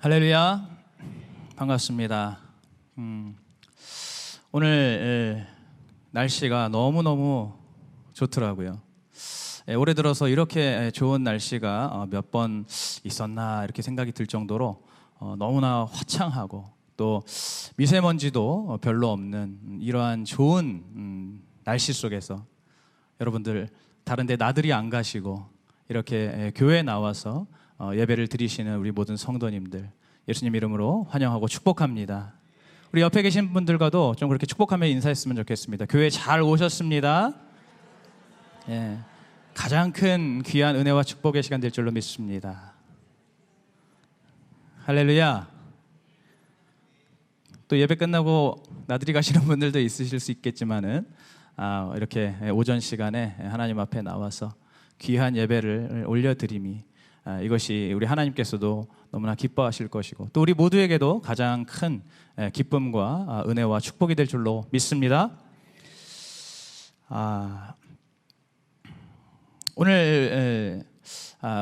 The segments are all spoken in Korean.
할렐루야, 반갑습니다. 오늘 날씨가 너무너무 좋더라고요. 올해 들어서 이렇게 좋은 날씨가 몇 번 있었나 이렇게 생각이 들 정도로 너무나 화창하고 또 미세먼지도 별로 없는 이러한 좋은 날씨 속에서 여러분들 다른 데 나들이 안 가시고 이렇게 교회에 나와서 예배를 드리시는 우리 모든 성도님들 예수님 이름으로 환영하고 축복합니다. 우리 옆에 계신 분들과도 좀 그렇게 축복하며 인사했으면 좋겠습니다. 교회 잘 오셨습니다. 예, 가장 큰 귀한 은혜와 축복의 시간 될 줄로 믿습니다. 할렐루야. 또 예배 끝나고 나들이 가시는 분들도 있으실 수 있겠지만은 이렇게 오전 시간에 하나님 앞에 나와서 귀한 예배를 올려드림이 이것이 우리 하나님께서도 너무나 기뻐하실 것이고 또 우리 모두에게도 가장 큰 기쁨과 은혜와 축복이 될 줄로 믿습니다. 오늘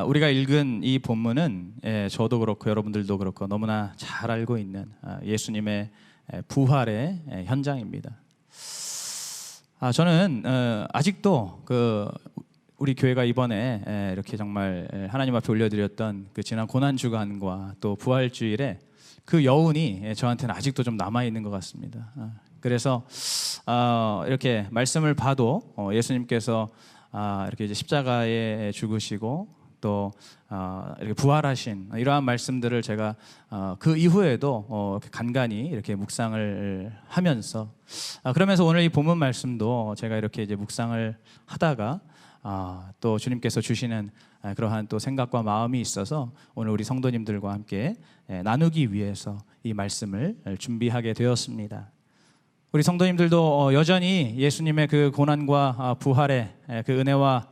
우리가 읽은 이 본문은 저도 그렇고 여러분들도 그렇고 너무나 잘 알고 있는 예수님의 부활의 현장입니다. 저는 아직도 우리 교회가 이번에 이렇게 정말 하나님 앞에 올려드렸던 그 지난 고난주간과 또 부활주일에 그 여운이 저한테는 아직도 좀 남아있는 것 같습니다. 그래서 이렇게 말씀을 봐도 예수님께서 이렇게 이제 십자가에 죽으시고 또 이렇게 부활하신 이러한 말씀들을 제가 그 이후에도 간간히 이렇게 묵상을 하면서 그러면서 오늘 이 본문 말씀도 제가 이렇게 이제 묵상을 하다가 또 주님께서 주시는 그러한 또 생각과 마음이 있어서 오늘 우리 성도님들과 함께 나누기 위해서 이 말씀을 준비하게 되었습니다. 우리 성도님들도 여전히 예수님의 그 고난과 부활의 그 은혜와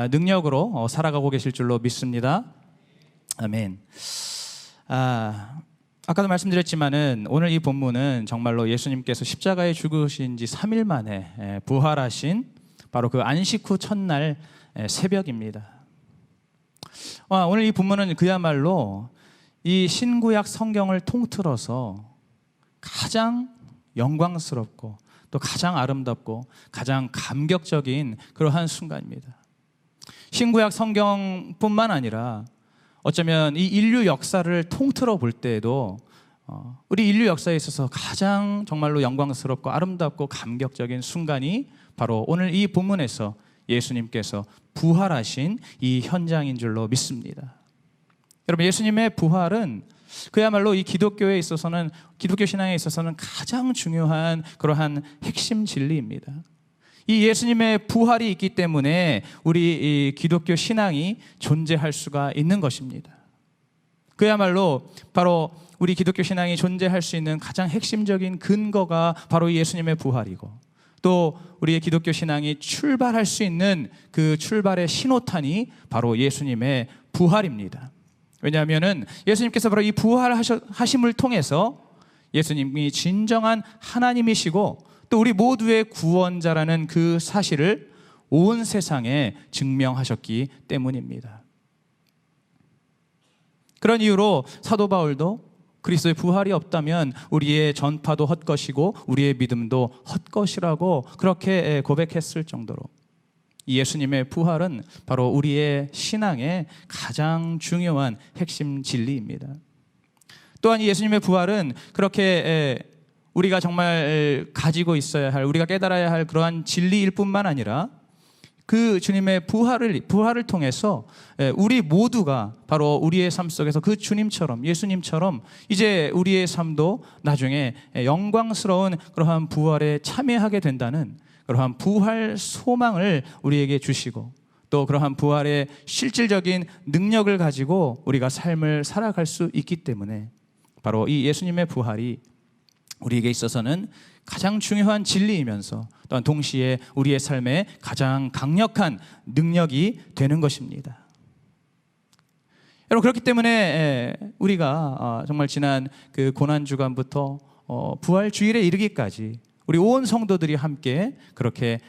능력으로 살아가고 계실 줄로 믿습니다. 아멘. 아까도 말씀드렸지만은 오늘 이 본문은 정말로 예수님께서 십자가에 죽으신 지 3일 만에 부활하신 바로 그 안식 후 첫날 새벽입니다. 오늘 이 본문은 그야말로 이 신구약 성경을 통틀어서 가장 영광스럽고 또 가장 아름답고 가장 감격적인 그러한 순간입니다. 신구약 성경뿐만 아니라 어쩌면 이 인류 역사를 통틀어 볼 때에도 우리 인류 역사에 있어서 가장 정말로 영광스럽고 아름답고 감격적인 순간이 바로 오늘 이 본문에서 예수님께서 부활하신 이 현장인 줄로 믿습니다. 여러분, 예수님의 부활은 그야말로 이 기독교에 있어서는 기독교 신앙에 있어서는 가장 중요한 그러한 핵심 진리입니다. 이 예수님의 부활이 있기 때문에 우리 이 기독교 신앙이 존재할 수가 있는 것입니다. 그야말로 바로 우리 기독교 신앙이 존재할 수 있는 가장 핵심적인 근거가 바로 예수님의 부활이고 또 우리의 기독교 신앙이 출발할 수 있는 그 출발의 신호탄이 바로 예수님의 부활입니다. 왜냐하면 예수님께서 바로 이 부활하심을 통해서 예수님이 진정한 하나님이시고 또 우리 모두의 구원자라는 그 사실을 온 세상에 증명하셨기 때문입니다. 그런 이유로 사도 바울도 그리스도의 부활이 없다면 우리의 전파도 헛것이고 우리의 믿음도 헛것이라고 그렇게 고백했을 정도로 이 예수님의 부활은 바로 우리의 신앙의 가장 중요한 핵심 진리입니다. 또한 이 예수님의 부활은 그렇게 우리가 정말 가지고 있어야 할, 우리가 깨달아야 할 그러한 진리일 뿐만 아니라 그 주님의 부활을 통해서 우리 모두가 바로 우리의 삶 속에서 그 주님처럼 예수님처럼 이제 우리의 삶도 나중에 영광스러운 그러한 부활에 참여하게 된다는 그러한 부활 소망을 우리에게 주시고 또 그러한 부활의 실질적인 능력을 가지고 우리가 삶을 살아갈 수 있기 때문에 바로 이 예수님의 부활이 우리에게 있어서는 가장 중요한 진리이면서 또한 동시에 우리의 삶에 가장 강력한 능력이 되는 것입니다. 여러분, 그렇기 때문에 우리가 정말 지난 그 고난주간부터 부활주일에 이르기까지 우리 온 성도들이 함께 그렇게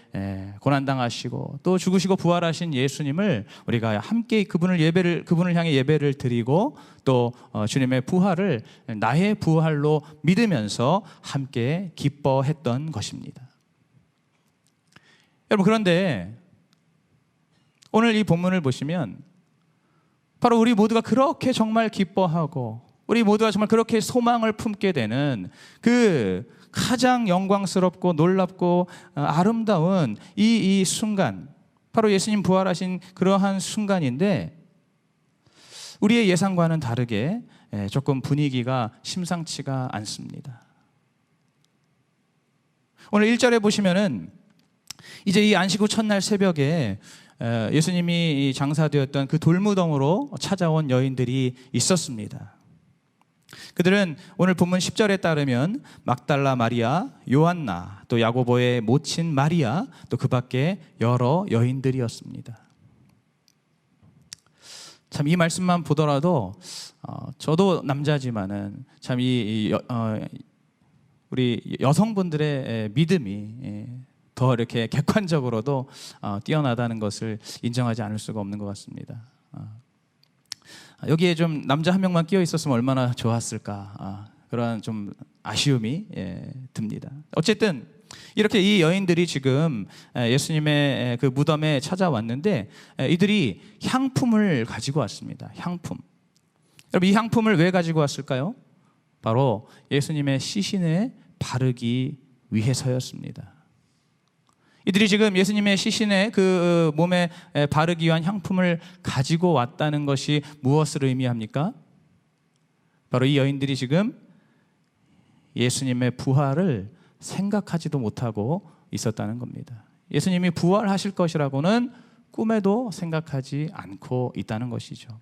고난당하시고 또 죽으시고 부활하신 예수님을 우리가 함께 그분을 향해 예배를 드리고 또 주님의 부활을 나의 부활로 믿으면서 함께 기뻐했던 것입니다. 여러분, 그런데 오늘 이 본문을 보시면 바로 우리 모두가 그렇게 정말 기뻐하고 우리 모두가 정말 그렇게 소망을 품게 되는 그 가장 영광스럽고 놀랍고 아름다운 이 순간, 바로 예수님 부활하신 그러한 순간인데 우리의 예상과는 다르게 조금 분위기가 심상치가 않습니다. 오늘 1절에 보시면은 이제 이 안식 후 첫날 새벽에 예수님이 장사되었던 그 돌무덤으로 찾아온 여인들이 있었습니다. 그들은 오늘 본문 10절에 따르면 막달라 마리아, 요한나, 또 야고보의 모친 마리아, 또 그 밖에 여러 여인들이었습니다. 참 이 말씀만 보더라도 저도 남자지만은 참 우리 여성분들의 믿음이 더 이렇게 객관적으로도 뛰어나다는 것을 인정하지 않을 수가 없는 것 같습니다. 여기에 좀 남자 한 명만 끼어 있었으면 얼마나 좋았을까, 그런 좀 아쉬움이 듭니다. 어쨌든 이렇게 이 여인들이 지금 예수님의 그 무덤에 찾아왔는데 이들이 향품을 가지고 왔습니다. 향품. 여러분, 이 향품을 왜 가지고 왔을까요? 바로 예수님의 시신에 바르기 위해서였습니다. 이들이 지금 예수님의 시신에 그 몸에 바르기 위한 향품을 가지고 왔다는 것이 무엇을 의미합니까? 바로 이 여인들이 지금 예수님의 부활을 생각하지도 못하고 있었다는 겁니다. 예수님이 부활하실 것이라고는 꿈에도 생각하지 않고 있다는 것이죠.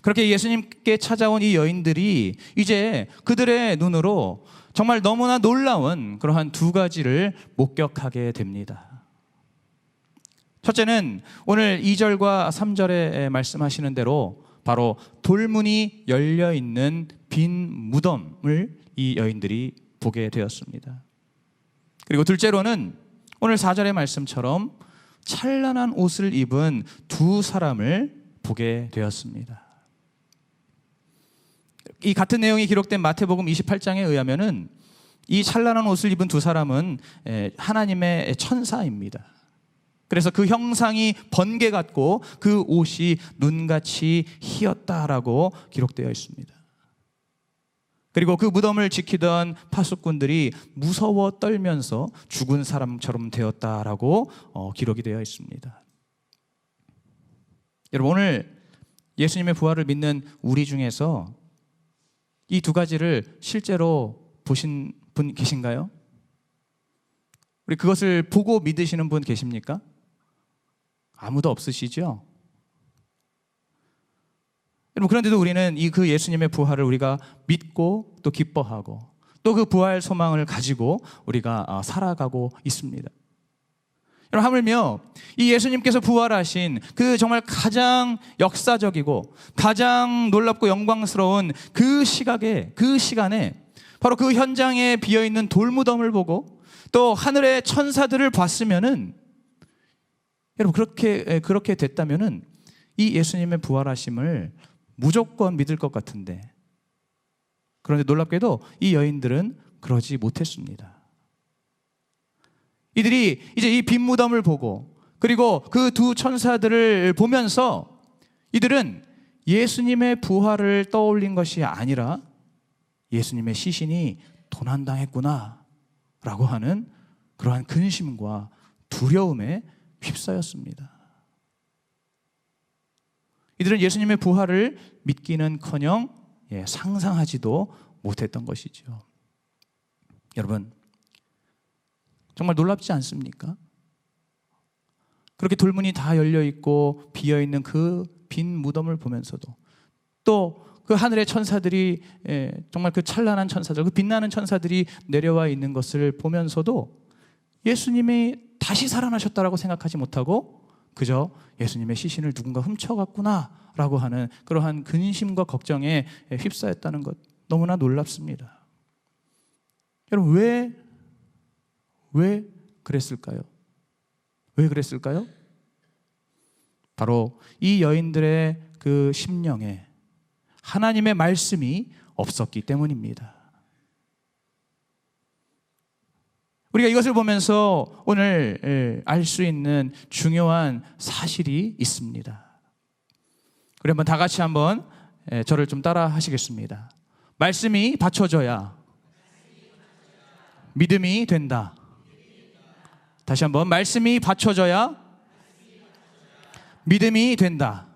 그렇게 예수님께 찾아온 이 여인들이 이제 그들의 눈으로 정말 너무나 놀라운 그러한 두 가지를 목격하게 됩니다. 첫째는 오늘 2절과 3절에 말씀하시는 대로 바로 돌문이 열려있는 빈 무덤을 이 여인들이 보게 되었습니다. 그리고 둘째로는 오늘 4절의 말씀처럼 찬란한 옷을 입은 두 사람을 보게 되었습니다. 이 같은 내용이 기록된 마태복음 28장에 의하면은 이 찬란한 옷을 입은 두 사람은 하나님의 천사입니다. 그래서 그 형상이 번개 같고 그 옷이 눈같이 희었다라고 기록되어 있습니다. 그리고 그 무덤을 지키던 파수꾼들이 무서워 떨면서 죽은 사람처럼 되었다라고 기록이 되어 있습니다. 여러분, 오늘 예수님의 부활을 믿는 우리 중에서 이 두 가지를 실제로 보신 분 계신가요? 우리 그것을 보고 믿으시는 분 계십니까? 아무도 없으시죠? 여러분, 그런데도 우리는 그 예수님의 부활을 우리가 믿고 또 기뻐하고 또 그 부활 소망을 가지고 우리가 살아가고 있습니다. 여러분, 하물며 이 예수님께서 부활하신 그 정말 가장 역사적이고 가장 놀랍고 영광스러운 그 시간에 바로 그 현장에 비어있는 돌무덤을 보고 또 하늘의 천사들을 봤으면은, 여러분, 그렇게 됐다면은 이 예수님의 부활하심을 무조건 믿을 것 같은데, 그런데 놀랍게도 이 여인들은 그러지 못했습니다. 이들이 이제 이 빈 무덤을 보고 그리고 그 두 천사들을 보면서 이들은 예수님의 부활을 떠올린 것이 아니라 예수님의 시신이 도난당했구나 라고 하는 그러한 근심과 두려움에 휩싸였습니다. 이들은 예수님의 부활을 믿기는커녕 상상하지도 못했던 것이죠. 여러분, 정말 놀랍지 않습니까? 그렇게 돌문이 다 열려있고 비어있는 그 빈 무덤을 보면서도 또 그 하늘의 천사들이 정말 그 찬란한 천사들, 그 빛나는 천사들이 내려와 있는 것을 보면서도 예수님이 다시 살아나셨다라고 생각하지 못하고 그저 예수님의 시신을 누군가 훔쳐갔구나 라고 하는 그러한 근심과 걱정에 휩싸였다는 것, 너무나 놀랍습니다. 여러분 왜 그랬을까요? 왜 그랬을까요? 바로 이 여인들의 그 심령에 하나님의 말씀이 없었기 때문입니다. 우리가 이것을 보면서 오늘 알 수 있는 중요한 사실이 있습니다. 우리 한번 다 같이 한번 저를 좀 따라 하시겠습니다. 말씀이 받쳐져야 믿음이 된다. 다시 한번, 말씀이 받쳐져야 믿음이 된다.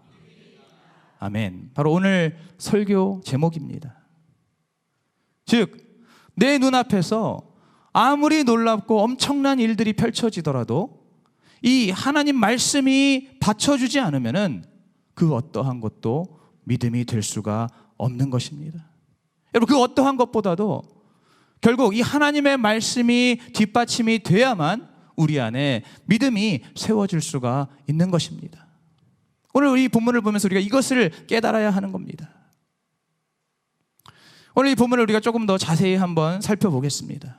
아멘. 바로 오늘 설교 제목입니다. 즉, 내 눈앞에서 아무리 놀랍고 엄청난 일들이 펼쳐지더라도 이 하나님 말씀이 받쳐주지 않으면은 그 어떠한 것도 믿음이 될 수가 없는 것입니다. 여러분, 그 어떠한 것보다도 결국 이 하나님의 말씀이 뒷받침이 돼야만 우리 안에 믿음이 세워질 수가 있는 것입니다. 오늘 이 본문을 보면서 우리가 이것을 깨달아야 하는 겁니다. 오늘 이 본문을 우리가 조금 더 자세히 한번 살펴보겠습니다.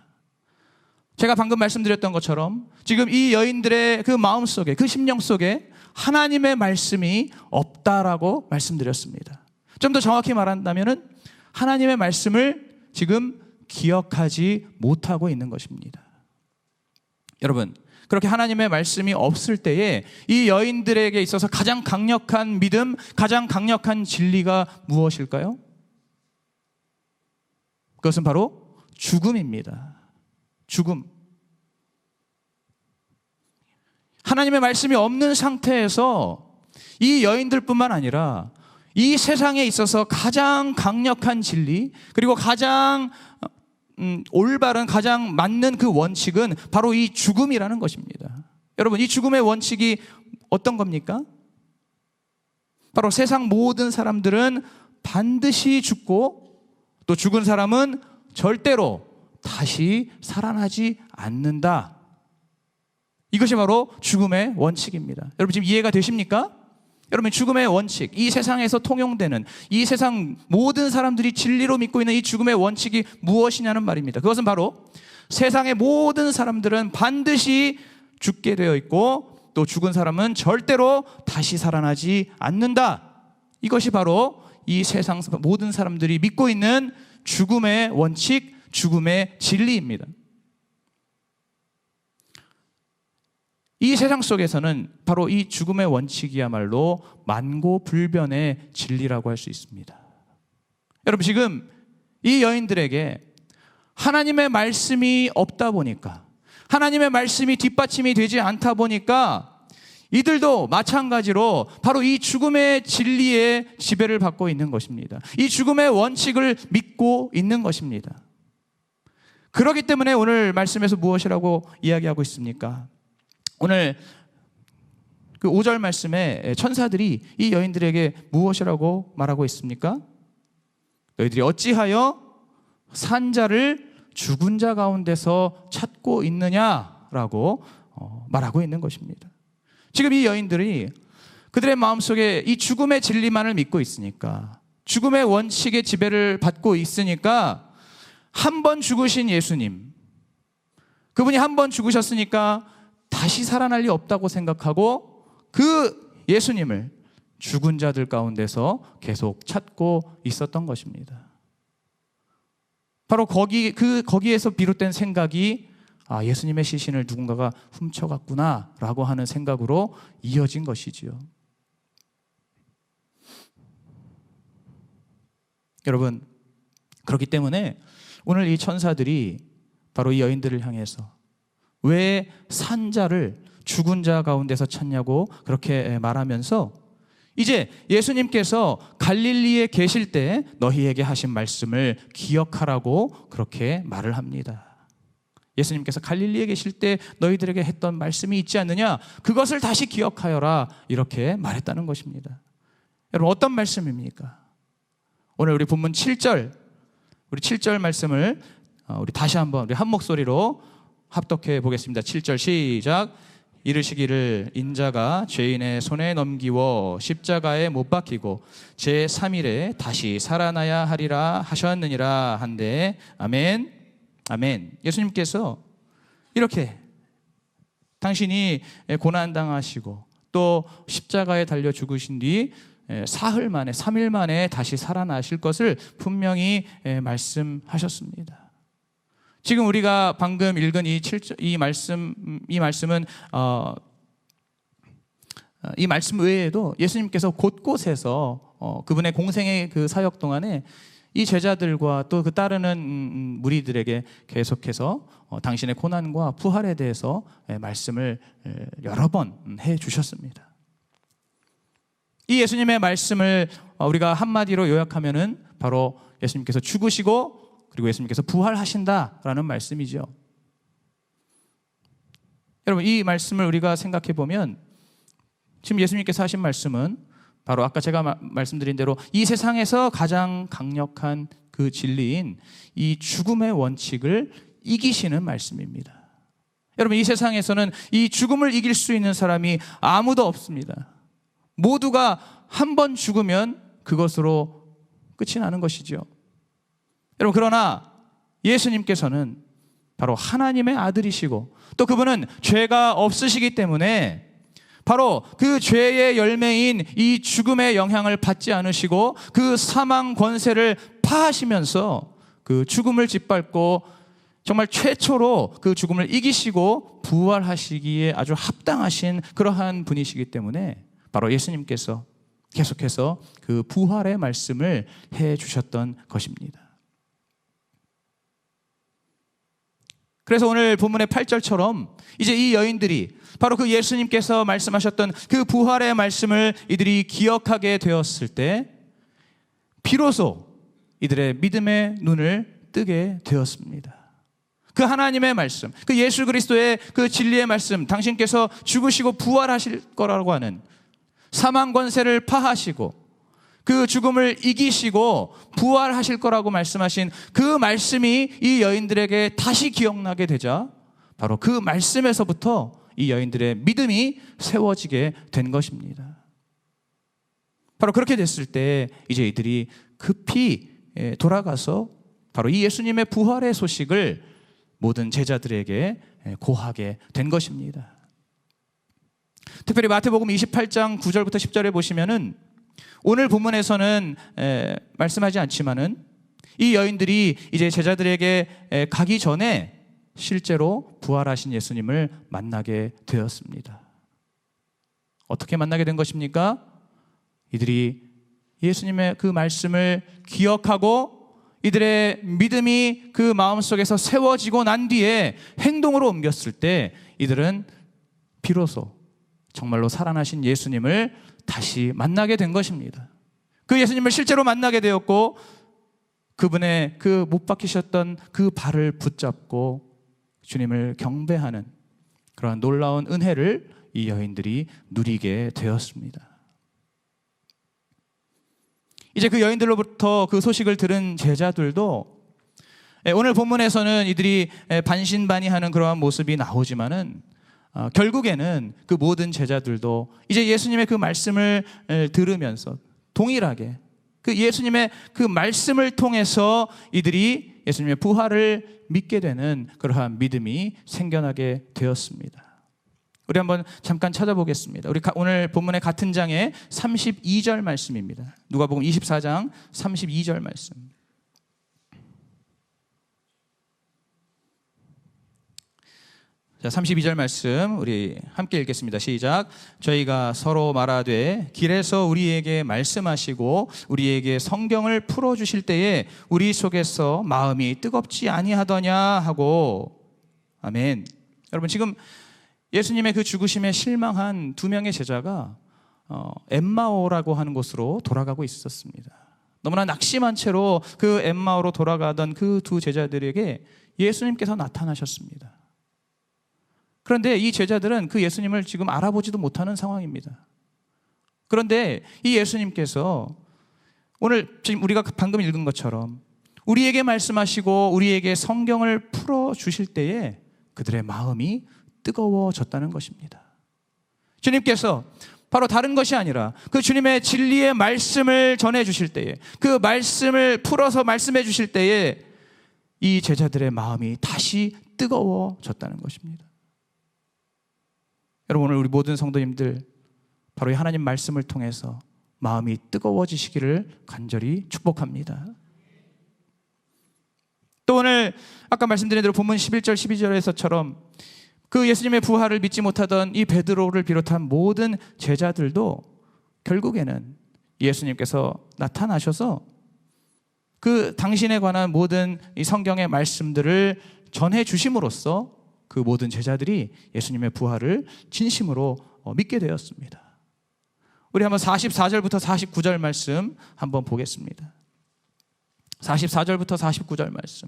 제가 방금 말씀드렸던 것처럼 지금 이 여인들의 그 마음 속에, 그 심령 속에 하나님의 말씀이 없다라고 말씀드렸습니다. 좀 더 정확히 말한다면은 하나님의 말씀을 지금 기억하지 못하고 있는 것입니다. 여러분, 그렇게 하나님의 말씀이 없을 때에 이 여인들에게 있어서 가장 강력한 믿음, 가장 강력한 진리가 무엇일까요? 그것은 바로 죽음입니다. 죽음. 하나님의 말씀이 없는 상태에서 이 여인들뿐만 아니라 이 세상에 있어서 가장 강력한 진리, 그리고 가장 올바른, 가장 맞는 그 원칙은 바로 이 죽음이라는 것입니다. 여러분, 이 죽음의 원칙이 어떤 겁니까? 바로 세상 모든 사람들은 반드시 죽고, 또 죽은 사람은 절대로 다시 살아나지 않는다. 이것이 바로 죽음의 원칙입니다. 여러분, 지금 이해가 되십니까? 여러분, 죽음의 원칙, 이 세상에서 통용되는, 이 세상 모든 사람들이 진리로 믿고 있는 이 죽음의 원칙이 무엇이냐는 말입니다. 그것은 바로 세상의 모든 사람들은 반드시 죽게 되어 있고, 또 죽은 사람은 절대로 다시 살아나지 않는다. 이것이 바로 이 세상 모든 사람들이 믿고 있는 죽음의 원칙, 죽음의 진리입니다. 이 세상 속에서는 바로 이 죽음의 원칙이야말로 만고불변의 진리라고 할 수 있습니다. 여러분, 지금 이 여인들에게 하나님의 말씀이 없다 보니까, 하나님의 말씀이 뒷받침이 되지 않다 보니까 이들도 마찬가지로 바로 이 죽음의 진리의 지배를 받고 있는 것입니다. 이 죽음의 원칙을 믿고 있는 것입니다. 그렇기 때문에 오늘 말씀에서 무엇이라고 이야기하고 있습니까? 오늘 그 5절 말씀에 천사들이 이 여인들에게 무엇이라고 말하고 있습니까? 너희들이 어찌하여 산 자를 죽은 자 가운데서 찾고 있느냐라고 말하고 있는 것입니다. 지금 이 여인들이 그들의 마음속에 이 죽음의 진리만을 믿고 있으니까, 죽음의 원칙의 지배를 받고 있으니까, 한 번 죽으신 예수님, 그분이 한 번 죽으셨으니까 다시 살아날 리 없다고 생각하고 그 예수님을 죽은 자들 가운데서 계속 찾고 있었던 것입니다. 바로 거기에서 비롯된 생각이, 예수님의 시신을 누군가가 훔쳐갔구나 라고 하는 생각으로 이어진 것이지요. 여러분, 그렇기 때문에 오늘 이 천사들이 바로 이 여인들을 향해서 왜 산자를 죽은 자 가운데서 찾냐고 그렇게 말하면서, 이제 예수님께서 갈릴리에 계실 때 너희에게 하신 말씀을 기억하라고 그렇게 말을 합니다. 예수님께서 갈릴리에 계실 때 너희들에게 했던 말씀이 있지 않느냐, 그것을 다시 기억하여라, 이렇게 말했다는 것입니다. 여러분, 어떤 말씀입니까? 오늘 우리 본문 7절, 우리 7절 말씀을 우리 다시 한번 우리 한 목소리로 합독해 보겠습니다. 7절 시작. 이르시기를 인자가 죄인의 손에 넘기워 십자가에 못 박히고 제3일에 다시 살아나야 하리라 하셨느니라 한데, 아멘. 아멘. 예수님께서 이렇게 당신이 고난당하시고 또 십자가에 달려 죽으신 뒤 사흘 만에 3일 만에 다시 살아나실 것을 분명히 말씀하셨습니다. 지금 우리가 방금 읽은 이 말씀은 이 말씀 외에도 예수님께서 곳곳에서 그분의 공생의 그 사역 동안에 이 제자들과 또 그 따르는 무리들에게 계속해서 당신의 고난과 부활에 대해서 말씀을 여러 번 해주셨습니다. 이 예수님의 말씀을 우리가 한마디로 요약하면은 바로 예수님께서 죽으시고 그리고 예수님께서 부활하신다라는 말씀이죠. 여러분, 이 말씀을 우리가 생각해 보면 지금 예수님께서 하신 말씀은 바로 아까 제가 말씀드린 대로 이 세상에서 가장 강력한 그 진리인 이 죽음의 원칙을 이기시는 말씀입니다. 여러분, 이 세상에서는 이 죽음을 이길 수 있는 사람이 아무도 없습니다. 모두가 한 번 죽으면 그것으로 끝이 나는 것이죠. 여러분, 그러나 예수님께서는 바로 하나님의 아들이시고 또 그분은 죄가 없으시기 때문에 바로 그 죄의 열매인 이 죽음의 영향을 받지 않으시고 그 사망 권세를 파하시면서 그 죽음을 짓밟고 정말 최초로 그 죽음을 이기시고 부활하시기에 아주 합당하신 그러한 분이시기 때문에 바로 예수님께서 계속해서 그 부활의 말씀을 해 주셨던 것입니다. 그래서 오늘 본문의 8절처럼 이제 이 여인들이 바로 그 예수님께서 말씀하셨던 그 부활의 말씀을 이들이 기억하게 되었을 때 비로소 이들의 믿음의 눈을 뜨게 되었습니다. 그 하나님의 말씀, 그 예수 그리스도의 그 진리의 말씀, 당신께서 죽으시고 부활하실 거라고 하는 사망 권세를 파하시고 그 죽음을 이기시고 부활하실 거라고 말씀하신 그 말씀이 이 여인들에게 다시 기억나게 되자 바로 그 말씀에서부터 이 여인들의 믿음이 세워지게 된 것입니다. 바로 그렇게 됐을 때 이제 이들이 급히 돌아가서 바로 이 예수님의 부활의 소식을 모든 제자들에게 고하게 된 것입니다. 특별히 마태복음 28장 9절부터 10절에 보시면은 오늘 본문에서는 말씀하지 않지만은 이 여인들이 이제 제자들에게 가기 전에 실제로 부활하신 예수님을 만나게 되었습니다. 어떻게 만나게 된 것입니까? 이들이 예수님의 그 말씀을 기억하고 이들의 믿음이 그 마음속에서 세워지고 난 뒤에 행동으로 옮겼을 때 이들은 비로소 정말로 살아나신 예수님을 다시 만나게 된 것입니다. 그 예수님을 실제로 만나게 되었고 그분의 그 못 박히셨던 그 발을 붙잡고 주님을 경배하는 그러한 놀라운 은혜를 이 여인들이 누리게 되었습니다. 이제 그 여인들로부터 그 소식을 들은 제자들도 오늘 본문에서는 이들이 반신반의하는 그러한 모습이 나오지만은 결국에는 그 모든 제자들도 이제 예수님의 그 말씀을 들으면서 동일하게 그 예수님의 그 말씀을 통해서 이들이 예수님의 부활을 믿게 되는 그러한 믿음이 생겨나게 되었습니다. 우리 한번 잠깐 찾아보겠습니다. 우리 오늘 본문의 같은 장의 32절 말씀입니다. 누가복음 24장 32절 말씀. 자, 32절 말씀 우리 함께 읽겠습니다. 시작. 저희가 서로 말하되 길에서 우리에게 말씀하시고 우리에게 성경을 풀어주실 때에 우리 속에서 마음이 뜨겁지 아니하더냐 하고. 아멘. 여러분, 지금 예수님의 그 죽으심에 실망한 두 명의 제자가 엠마오라고 하는 곳으로 돌아가고 있었습니다. 너무나 낙심한 채로 그 엠마오로 돌아가던 그 두 제자들에게 예수님께서 나타나셨습니다. 그런데 이 제자들은 그 예수님을 지금 알아보지도 못하는 상황입니다. 그런데 이 예수님께서 오늘 지금 우리가 방금 읽은 것처럼 우리에게 말씀하시고 우리에게 성경을 풀어주실 때에 그들의 마음이 뜨거워졌다는 것입니다. 주님께서 바로 다른 것이 아니라 그 주님의 진리의 말씀을 전해 주실 때에 그 말씀을 풀어서 말씀해 주실 때에 이 제자들의 마음이 다시 뜨거워졌다는 것입니다. 여러분, 오늘 우리 모든 성도님들 바로 이 하나님 말씀을 통해서 마음이 뜨거워지시기를 간절히 축복합니다. 또 오늘 아까 말씀드린 대로 본문 11절 12절에서처럼 그 예수님의 부활을 믿지 못하던 이 베드로를 비롯한 모든 제자들도 결국에는 예수님께서 나타나셔서 그 당신에 관한 모든 이 성경의 말씀들을 전해 주심으로써 그 모든 제자들이 예수님의 부활을 진심으로 믿게 되었습니다. 우리 한번 44절부터 49절 말씀 한번 보겠습니다. 44절부터 49절 말씀.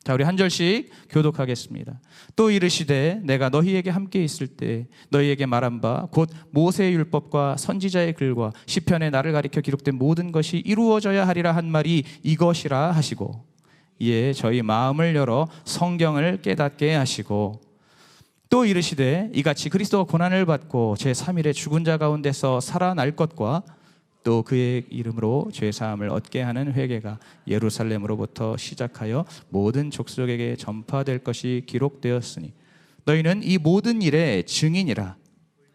자, 우리 한 절씩 교독하겠습니다. 또 이르시되 내가 너희에게 함께 있을 때 너희에게 말한 바 곧 모세의 율법과 선지자의 글과 시편에 나를 가리켜 기록된 모든 것이 이루어져야 하리라 한 말이 이것이라 하시고, 이에 저희 마음을 열어 성경을 깨닫게 하시고, 또 이르시되 이같이 그리스도가 고난을 받고 제3일에 죽은 자 가운데서 살아날 것과 또 그의 이름으로 죄사함을 얻게 하는 회개가 예루살렘으로부터 시작하여 모든 족속에게 전파될 것이 기록되었으니 너희는 이 모든 일의 증인이라.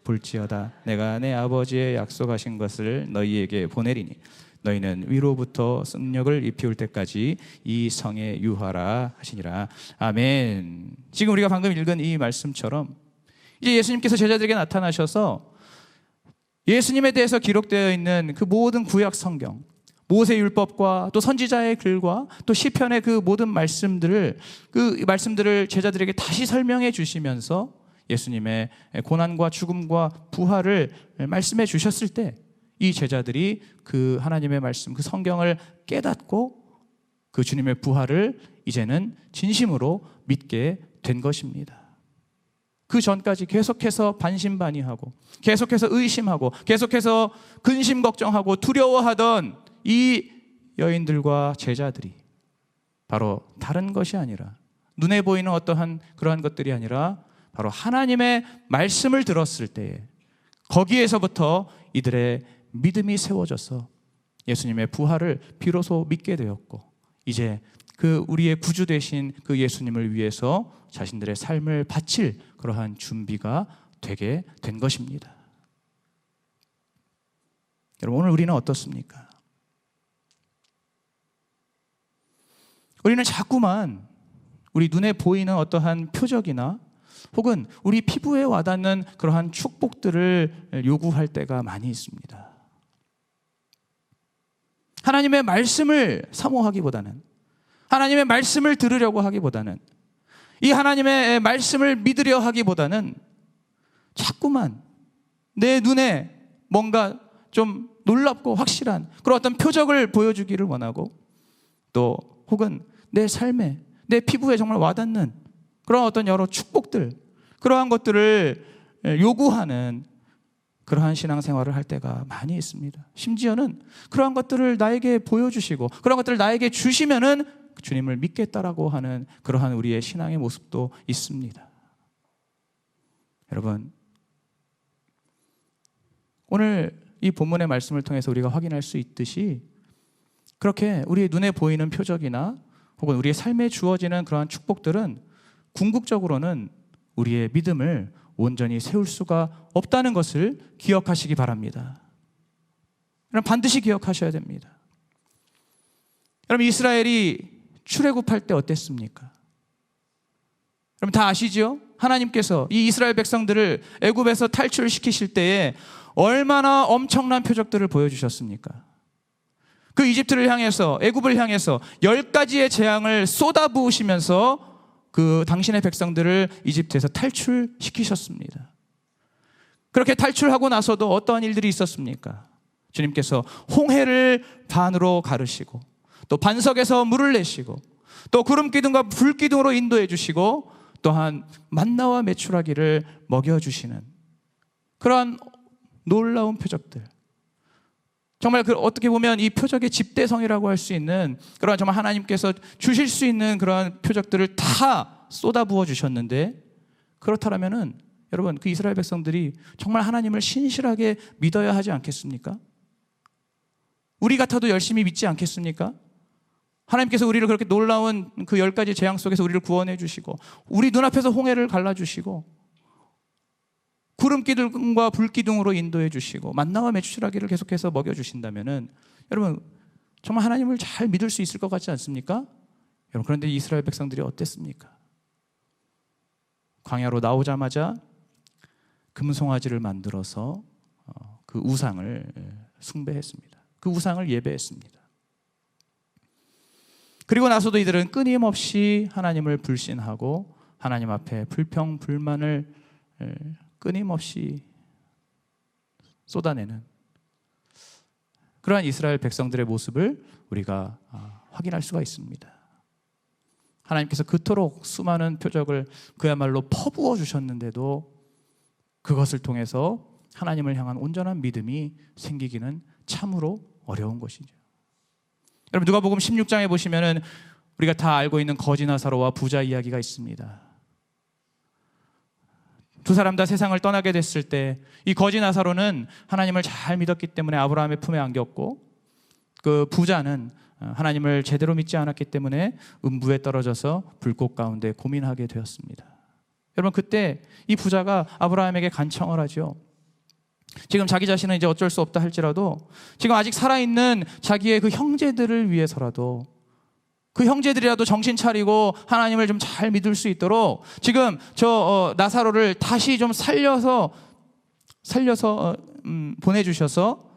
볼지어다 내가 내 아버지의 약속하신 것을 너희에게 보내리니 너희는 위로부터 능력을 입히울 때까지 이 성에 유하라 하시니라. 아멘. 지금 우리가 방금 읽은 이 말씀처럼 이제 예수님께서 제자들에게 나타나셔서 예수님에 대해서 기록되어 있는 그 모든 구약 성경, 모세 율법과 또 선지자의 글과 또 시편의 그 모든 말씀들을 제자들에게 다시 설명해 주시면서 예수님의 고난과 죽음과 부활을 말씀해 주셨을 때 이 제자들이 그 하나님의 말씀, 그 성경을 깨닫고 그 주님의 부활을 이제는 진심으로 믿게 된 것입니다. 그 전까지 계속해서 반신반의하고 계속해서 의심하고 계속해서 근심 걱정하고 두려워하던 이 여인들과 제자들이 바로 다른 것이 아니라, 눈에 보이는 어떠한 그러한 것들이 아니라 바로 하나님의 말씀을 들었을 때에 거기에서부터 이들의 믿음이 세워져서 예수님의 부활을 비로소 믿게 되었고, 이제 그 우리의 구주 되신 그 예수님을 위해서 자신들의 삶을 바칠 그러한 준비가 되게 된 것입니다. 여러분, 오늘 우리는 어떻습니까? 우리는 자꾸만 우리 눈에 보이는 어떠한 표적이나 혹은 우리 피부에 와닿는 그러한 축복들을 요구할 때가 많이 있습니다. 하나님의 말씀을 사모하기보다는, 하나님의 말씀을 들으려고 하기보다는, 이 하나님의 말씀을 믿으려 하기보다는 자꾸만 내 눈에 뭔가 좀 놀랍고 확실한 그런 어떤 표적을 보여주기를 원하고, 또 혹은 내 삶에, 내 피부에 정말 와닿는 그런 어떤 여러 축복들, 그러한 것들을 요구하는 그러한 신앙생활을 할 때가 많이 있습니다. 심지어는 그러한 것들을 나에게 보여주시고 그런 것들을 나에게 주시면은 주님을 믿겠다라고 하는 그러한 우리의 신앙의 모습도 있습니다. 여러분, 오늘 이 본문의 말씀을 통해서 우리가 확인할 수 있듯이 그렇게 우리의 눈에 보이는 표적이나 혹은 우리의 삶에 주어지는 그러한 축복들은 궁극적으로는 우리의 믿음을 온전히 세울 수가 없다는 것을 기억하시기 바랍니다. 여러분, 반드시 기억하셔야 됩니다. 여러분, 이스라엘이 출애굽할 때 어땠습니까? 여러분 다 아시죠? 하나님께서 이 이스라엘 백성들을 애굽에서 탈출시키실 때에 얼마나 엄청난 표적들을 보여주셨습니까? 그 이집트를 향해서, 애굽을 향해서 10가지의 재앙을 쏟아부으시면서 그 당신의 백성들을 이집트에서 탈출시키셨습니다. 그렇게 탈출하고 나서도 어떠한 일들이 있었습니까? 주님께서 홍해를 반으로 가르시고 또 반석에서 물을 내시고 또 구름기둥과 불기둥으로 인도해 주시고 또한 만나와 메추라기를 먹여주시는 그러한 놀라운 표적들, 정말 어떻게 보면 이 표적의 집대성이라고 할 수 있는 그러한 정말 하나님께서 주실 수 있는 그러한 표적들을 다 쏟아부어 주셨는데, 그렇다면은 여러분, 그 이스라엘 백성들이 정말 하나님을 신실하게 믿어야 하지 않겠습니까? 우리 같아도 열심히 믿지 않겠습니까? 하나님께서 우리를 그렇게 놀라운 그 10가지 재앙 속에서 우리를 구원해 주시고, 우리 눈앞에서 홍해를 갈라주시고, 구름기둥과 불기둥으로 인도해 주시고, 만나와 메추라기를 계속해서 먹여주신다면은, 여러분 정말 하나님을 잘 믿을 수 있을 것 같지 않습니까? 여러분, 그런데 이스라엘 백성들이 어땠습니까? 광야로 나오자마자 금송아지를 만들어서 그 우상을 숭배했습니다. 그 우상을 예배했습니다. 그리고 나서도 이들은 끊임없이 하나님을 불신하고 하나님 앞에 불평불만을 끊임없이 쏟아내는 그러한 이스라엘 백성들의 모습을 우리가 확인할 수가 있습니다. 하나님께서 그토록 수많은 표적을 그야말로 퍼부어 주셨는데도 그것을 통해서 하나님을 향한 온전한 믿음이 생기기는 참으로 어려운 것이죠. 여러분, 누가복음 16장에 보시면은 우리가 다 알고 있는 거지 나사로와 부자 이야기가 있습니다. 두 사람 다 세상을 떠나게 됐을 때 이 거지 나사로는 하나님을 잘 믿었기 때문에 아브라함의 품에 안겼고, 그 부자는 하나님을 제대로 믿지 않았기 때문에 음부에 떨어져서 불꽃 가운데 고민하게 되었습니다. 여러분, 그때 이 부자가 아브라함에게 간청을 하죠. 지금 자기 자신은 이제 어쩔 수 없다 할지라도 지금 아직 살아있는 자기의 그 형제들을 위해서라도, 그 형제들이라도 정신 차리고 하나님을 좀 잘 믿을 수 있도록 지금 저 나사로를 다시 좀 살려서 보내주셔서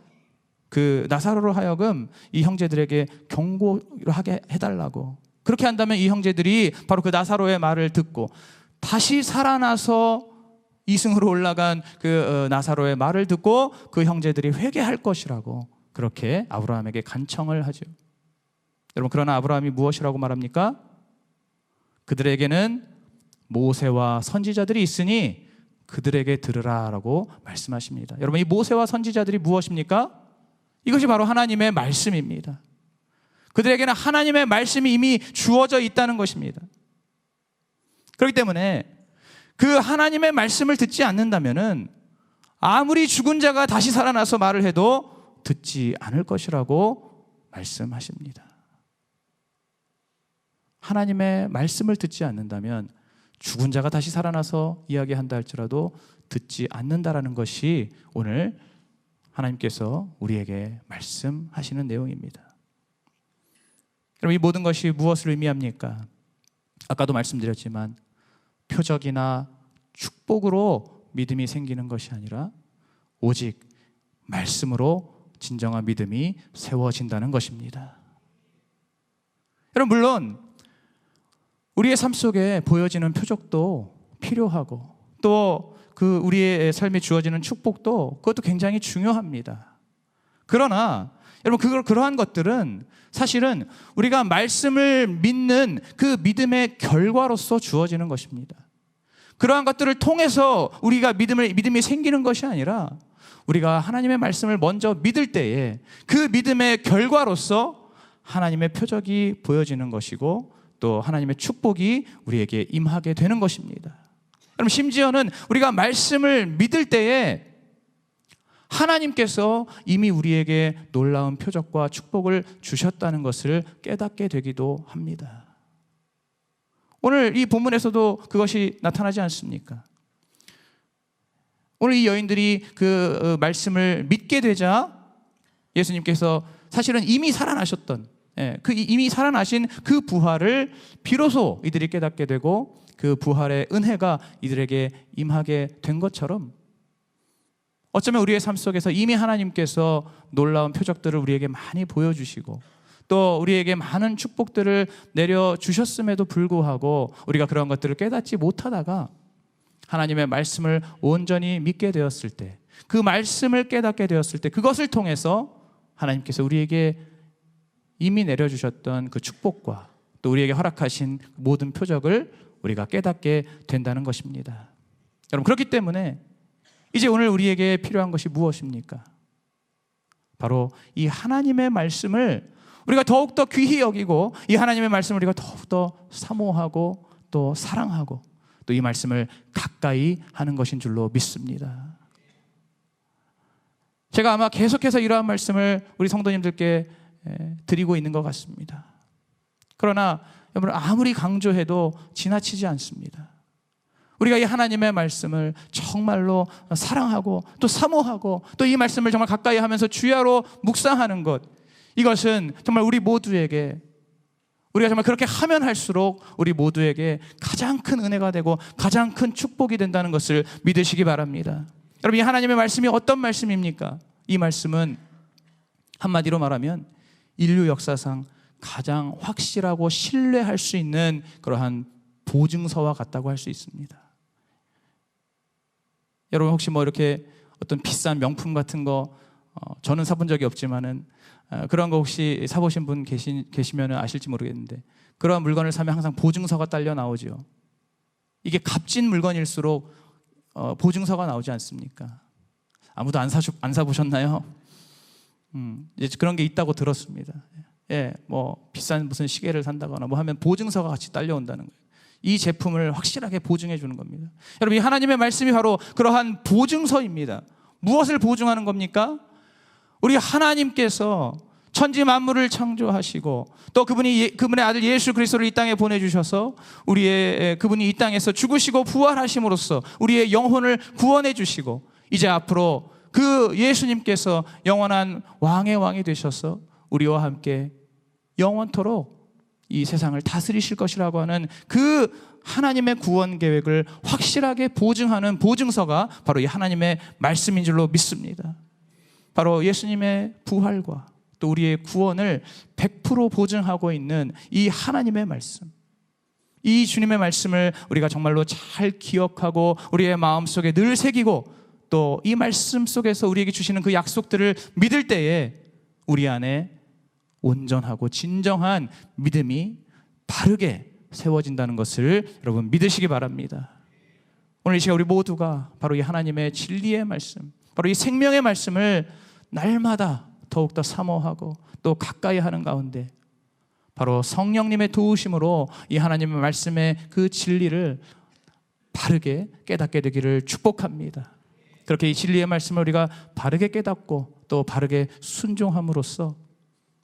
그 나사로로 하여금 이 형제들에게 경고를 하게 해달라고. 그렇게 한다면 이 형제들이 바로 그 나사로의 말을 듣고 다시 살아나서 이승으로 올라간 그 나사로의 말을 듣고 그 형제들이 회개할 것이라고 그렇게 아브라함에게 간청을 하죠. 여러분, 그러나 아브라함이 무엇이라고 말합니까? 그들에게는 모세와 선지자들이 있으니 그들에게 들으라라고 말씀하십니다. 여러분, 이 모세와 선지자들이 무엇입니까? 이것이 바로 하나님의 말씀입니다. 그들에게는 하나님의 말씀이 이미 주어져 있다는 것입니다. 그렇기 때문에 그 하나님의 말씀을 듣지 않는다면은 아무리 죽은 자가 다시 살아나서 말을 해도 듣지 않을 것이라고 말씀하십니다. 하나님의 말씀을 듣지 않는다면 죽은 자가 다시 살아나서 이야기한다 할지라도 듣지 않는다라는 것이 오늘 하나님께서 우리에게 말씀하시는 내용입니다. 그럼 이 모든 것이 무엇을 의미합니까? 아까도 말씀드렸지만 표적이나 축복으로 믿음이 생기는 것이 아니라 오직 말씀으로 진정한 믿음이 세워진다는 것입니다. 여러분, 물론 우리의 삶 속에 보여지는 표적도 필요하고 또 그 우리의 삶에 주어지는 축복도 그것도 굉장히 중요합니다. 그러나 여러분, 그러한 것들은 사실은 우리가 말씀을 믿는 그 믿음의 결과로서 주어지는 것입니다. 그러한 것들을 통해서 우리가 믿음이 생기는 것이 아니라 우리가 하나님의 말씀을 먼저 믿을 때에 그 믿음의 결과로서 하나님의 표적이 보여지는 것이고 또 하나님의 축복이 우리에게 임하게 되는 것입니다. 그럼 심지어는 우리가 말씀을 믿을 때에 하나님께서 이미 우리에게 놀라운 표적과 축복을 주셨다는 것을 깨닫게 되기도 합니다. 오늘 이 본문에서도 그것이 나타나지 않습니까? 오늘 이 여인들이 그 말씀을 믿게 되자 예수님께서 사실은 이미 살아나셨던 이미 살아나신 그 부활을 비로소 이들이 깨닫게 되고 그 부활의 은혜가 이들에게 임하게 된 것처럼 어쩌면 우리의 삶 속에서 이미 하나님께서 놀라운 표적들을 우리에게 많이 보여주시고 또 우리에게 많은 축복들을 내려주셨음에도 불구하고 우리가 그런 것들을 깨닫지 못하다가 하나님의 말씀을 온전히 믿게 되었을 때, 그 말씀을 깨닫게 되었을 때 그것을 통해서 하나님께서 우리에게 이미 내려주셨던 그 축복과 또 우리에게 허락하신 모든 표적을 우리가 깨닫게 된다는 것입니다. 여러분, 그렇기 때문에 이제 오늘 우리에게 필요한 것이 무엇입니까? 바로 이 하나님의 말씀을 우리가 더욱더 귀히 여기고 이 하나님의 말씀을 우리가 더욱더 사모하고 또 사랑하고 또 이 말씀을 가까이 하는 것인 줄로 믿습니다. 제가 아마 계속해서 이러한 말씀을 우리 성도님들께 드리고 있는 것 같습니다. 그러나 여러분, 아무리 강조해도 지나치지 않습니다. 우리가 이 하나님의 말씀을 정말로 사랑하고 또 사모하고 또 이 말씀을 정말 가까이 하면서 주야로 묵상하는 것, 이것은 정말 우리 모두에게, 우리가 정말 그렇게 하면 할수록 우리 모두에게 가장 큰 은혜가 되고 가장 큰 축복이 된다는 것을 믿으시기 바랍니다. 여러분, 이 하나님의 말씀이 어떤 말씀입니까? 이 말씀은 한마디로 말하면 인류 역사상 가장 확실하고 신뢰할 수 있는 그러한 보증서와 같다고 할 수 있습니다. 여러분, 혹시 뭐 이렇게 어떤 비싼 명품 같은 거, 저는 사본 적이 없지만은 그런 거 혹시 사보신 분 계시면 아실지 모르겠는데, 그러한 물건을 사면 항상 보증서가 딸려 나오죠. 이게 값진 물건일수록 보증서가 나오지 않습니까? 아무도 안 사보셨나요? 이제 그런 게 있다고 들었습니다. 예, 뭐 비싼 무슨 시계를 산다거나 뭐 하면 보증서가 같이 딸려온다는 거예요. 이 제품을 확실하게 보증해 주는 겁니다. 여러분, 이 하나님의 말씀이 바로 그러한 보증서입니다. 무엇을 보증하는 겁니까? 우리 하나님께서 천지 만물을 창조하시고 또 그분의 아들 예수 그리스도를 이 땅에 보내주셔서 그분이 이 땅에서 죽으시고 부활하심으로써 우리의 영혼을 구원해 주시고, 이제 앞으로 그 예수님께서 영원한 왕의 왕이 되셔서 우리와 함께 영원토록 이 세상을 다스리실 것이라고 하는 그 하나님의 구원 계획을 확실하게 보증하는 보증서가 바로 이 하나님의 말씀인 줄로 믿습니다. 바로 예수님의 부활과 또 우리의 구원을 100% 보증하고 있는 이 하나님의 말씀, 이 주님의 말씀을 우리가 정말로 잘 기억하고 우리의 마음속에 늘 새기고 또 이 말씀 속에서 우리에게 주시는 그 약속들을 믿을 때에 우리 안에 온전하고 진정한 믿음이 바르게 세워진다는 것을 여러분 믿으시기 바랍니다. 오늘 이 시간 우리 모두가 바로 이 하나님의 진리의 말씀, 바로 이 생명의 말씀을 날마다 더욱더 사모하고 또 가까이 하는 가운데 바로 성령님의 도우심으로 이 하나님의 말씀의 그 진리를 바르게 깨닫게 되기를 축복합니다. 그렇게 이 진리의 말씀을 우리가 바르게 깨닫고 또 바르게 순종함으로써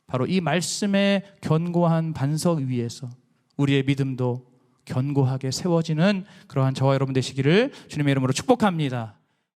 바로 이 말씀의 견고한 반석 위에서 우리의 믿음도 견고하게 세워지는 그러한 저와 여러분 되시기를 주님의 이름으로 축복합니다.